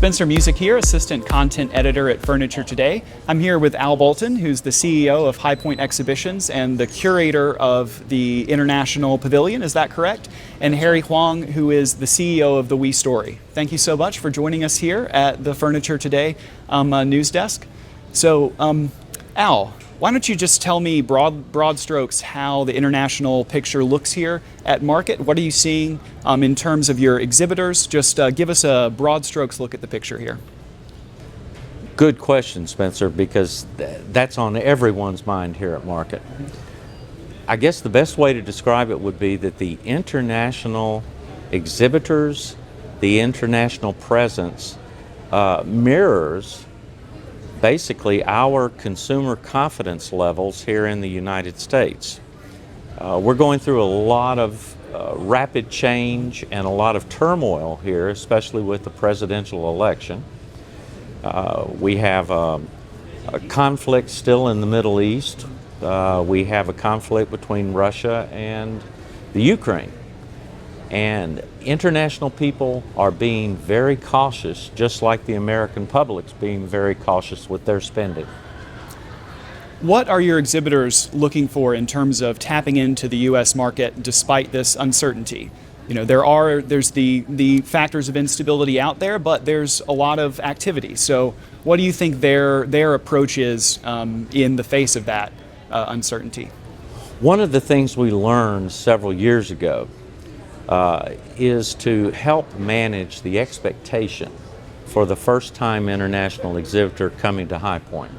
Spencer Music here, Assistant Content Editor at Furniture Today. I'm here with Al Bolton, who's the CEO of High Point Exhibitions and the curator of the International Pavilion, is that correct? And Harry Wong, who is the CEO of the We Story. Thank you so much for joining us here at the Furniture Today news desk. So, Al, why don't you just tell me broad strokes how the international picture looks here at market? What are you seeing in terms of your exhibitors? Just give us a broad strokes look at the picture here. Good question, Spencer, because that's on everyone's mind here at market. I guess the best way to describe it would be that the international exhibitors, the international presence mirrors basically our consumer confidence levels here in the United States. We're going through a lot of rapid change and a lot of turmoil here, especially with the presidential election. We have a conflict still in the Middle East. We have a conflict between Russia and the Ukraine. And international people are being very cautious, just like the American public's being very cautious with their spending. What are your exhibitors looking for in terms of tapping into the U.S. market despite this uncertainty? You know, there's the factors of instability out there, but there's a lot of activity. So what do you think their approach is in the face of that uncertainty? One of the things we learned several years ago is to help manage the expectation for the first-time international exhibitor coming to High Point.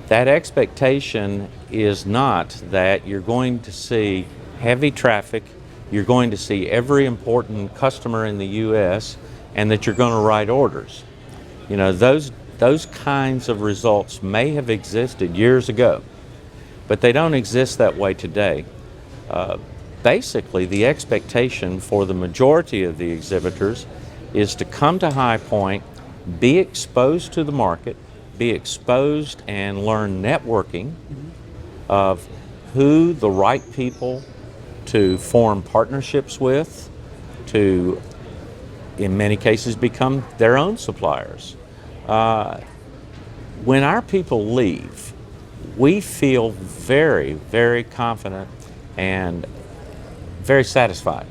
That expectation is not that you're going to see heavy traffic, you're going to see every important customer in the U.S., and that you're going to write orders. You know, those kinds of results may have existed years ago, but they don't exist that way today. Basically, the expectation for the majority of the exhibitors is to come to High Point, be exposed to the market, be exposed and learn networking of who the right people to form partnerships with, to, in many cases, become their own suppliers. When our people leave, we feel very, very confident and very satisfied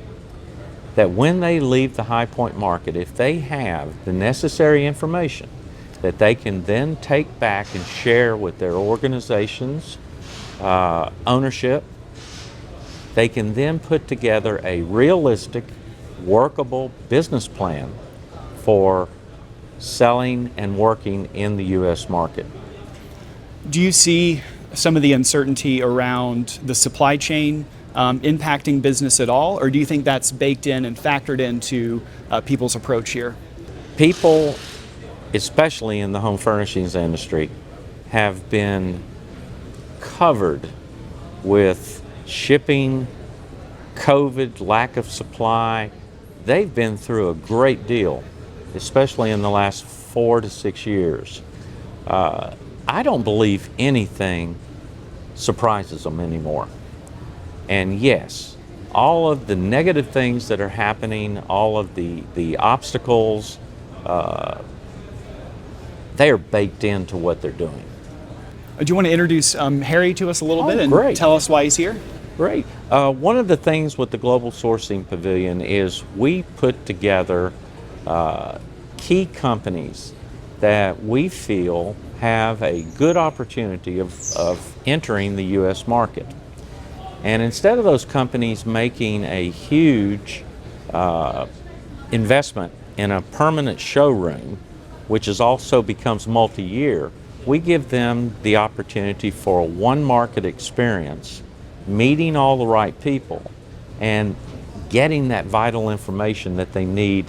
that when they leave the High Point market, if they have the necessary information that they can then take back and share with their organization's ownership, they can then put together a realistic, workable business plan for selling and working in the U.S. market. Do you see some of the uncertainty around the supply chain impacting business at all, or do you think that's baked in and factored into people's approach here? People, especially in the home furnishings industry, have been covered with shipping, COVID, lack of supply. They've been through a great deal, especially in the last 4 to 6 years. I don't believe anything surprises them anymore. And yes, all of the negative things that are happening, all of the obstacles, they are baked into what they're doing. Do you want to introduce Harry to us a little bit and great. tell us why he's here? Great. One of the things with the Global Sourcing Pavilion is we put together key companies that we feel have a good opportunity of entering the U.S. market. And instead of those companies making a huge investment in a permanent showroom, which is also becomes multi-year, we give them the opportunity for a one-market experience, meeting all the right people, and getting that vital information that they need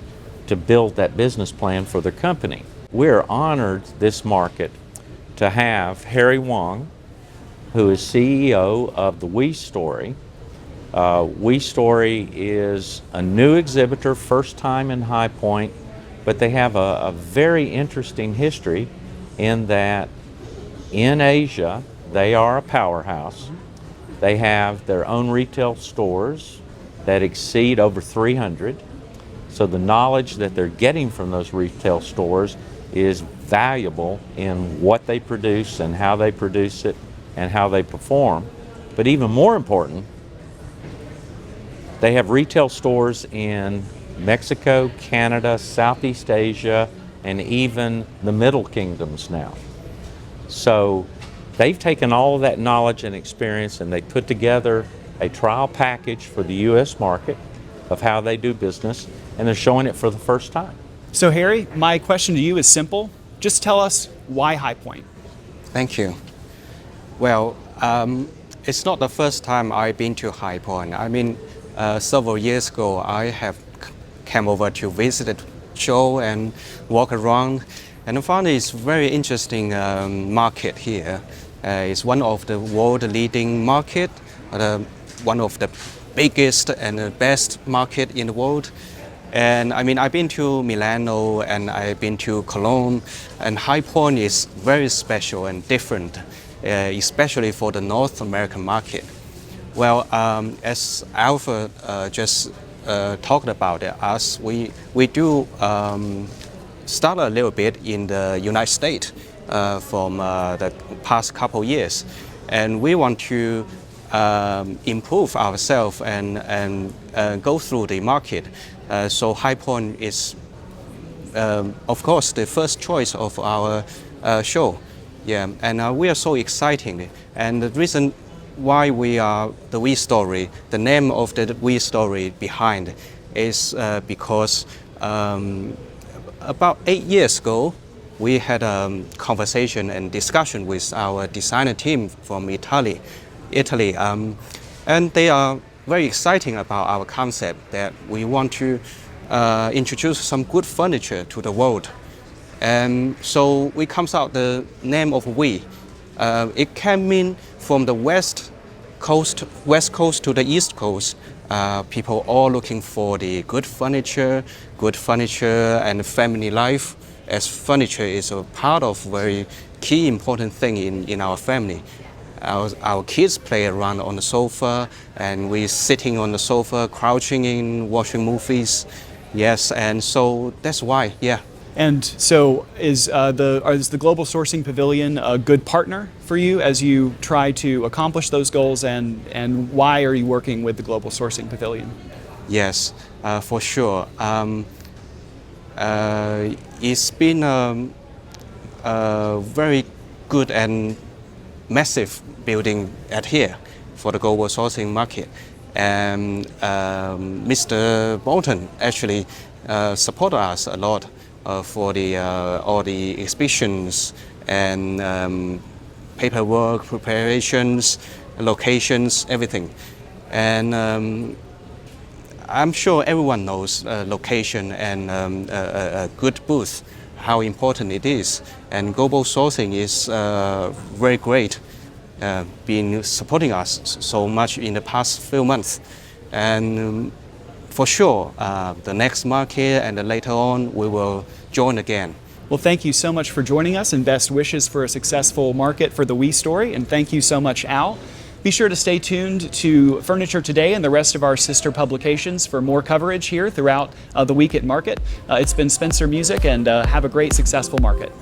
to build that business plan for their company. We're honored this market to have Harry Wong, who is CEO of the We Story. We Story is a new exhibitor, first time in High Point, but they have a very interesting history in that in Asia, they are a powerhouse. They have their own retail stores that exceed over 300. So the knowledge that they're getting from those retail stores is valuable in what they produce and how they produce it and how they perform. But even more important, they have retail stores in Mexico, Canada, Southeast Asia, and even the Middle Kingdoms now. So they've taken all of that knowledge and experience and they put together a trial package for the U.S. market of how they do business, and they're showing it for the first time. So Harry, my question to you is simple. Just tell us why High Point. Thank you. Well, it's not the first time I've been to High Point. I mean, several years ago, I have come over to visit the show and walk around, and I found it's very interesting market here. It's one of the world leading market, one of the biggest and the best market in the world. And I mean, I've been to Milano and I've been to Cologne, and High Point is very special and different, especially for the North American market. Well, as Alpha just talked about us, we do start a little bit in the United States from the past couple years, and we want to improve ourselves and go through the market. So High Point is, of course, the first choice of our show. Yeah, and we are so exciting. And the reason why we are the We Story, the name of the We Story behind, is because about 8 years ago, we had a conversation and discussion with our designer team from Italy, and they are very exciting about our concept that we want to introduce some good furniture to the world. And so we comes out the name of We. It can mean from the west coast to the east coast. People all looking for the good furniture and family life, as furniture is a part of very key important thing in our family. Our kids play around on the sofa, and we're sitting on the sofa, crouching in, watching movies. Yes, and so that's why, yeah. And so is the Global Sourcing Pavilion a good partner for you as you try to accomplish those goals, and why are you working with the Global Sourcing Pavilion? Yes, for sure. It's been a very good and massive building at here for the global sourcing market. And Mr. Bolton actually supported us a lot for all the exhibitions and paperwork, preparations, locations, everything. And I'm sure everyone knows location and a good booth, how important it is. And global sourcing is very great, been supporting us so much in the past few months. And for sure, the next market and later on, we will join again. Well, thank you so much for joining us, and best wishes for a successful market for the We Story. And thank you so much, Al. Be sure to stay tuned to Furniture Today and the rest of our sister publications for more coverage here throughout the week at market. It's been Spencer Music, and have a great, successful market.